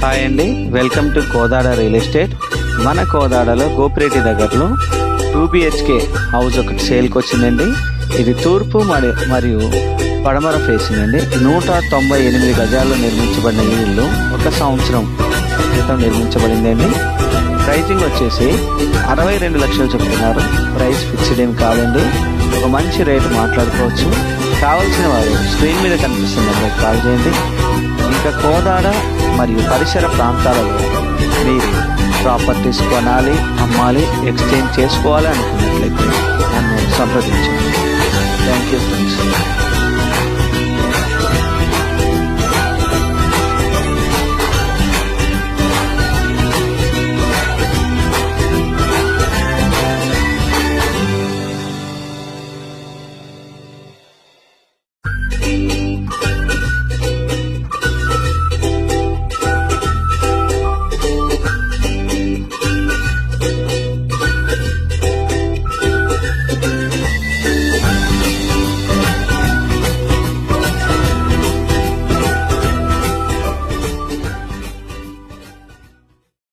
Hi అండి, welcome to Kodad real estate. మన కోదాడలో గోపిరెడ్డి దగ్గరలో 2 BHK హౌస్ ఒకటి సేల్కి వచ్చిందండి. ఇది తూర్పు మరియు పడమర ఫేసింగ్ అండి. 198 గజాల్లో నిర్మించబడిన ఈ ఇల్లు 1 సంవత్సరం క్రితం నిర్మించబడిందండి. ప్రైజింగ్ వచ్చేసి 62 లక్షలు చెప్తున్నారు. ప్రైస్ ఫిక్స్డ్ ఏం కాదండి, ఒక మంచి రేటు మాట్లాడుకోవచ్చు. కావాల్సిన వారు స్క్రీన్ మీద కనిపిస్తుంది నెంబర్కి కాల్ చేయండి. ఇంకా కోదాడ మరియు పరిసర ప్రాంతాలలో మీరు ప్రాపర్టీస్ కొనాలి, అమ్మాలి, ఎక్స్చేంజ్ చేసుకోవాలి అనుకున్నట్లయితే నన్ను సంప్రదించండి. Thank you friends.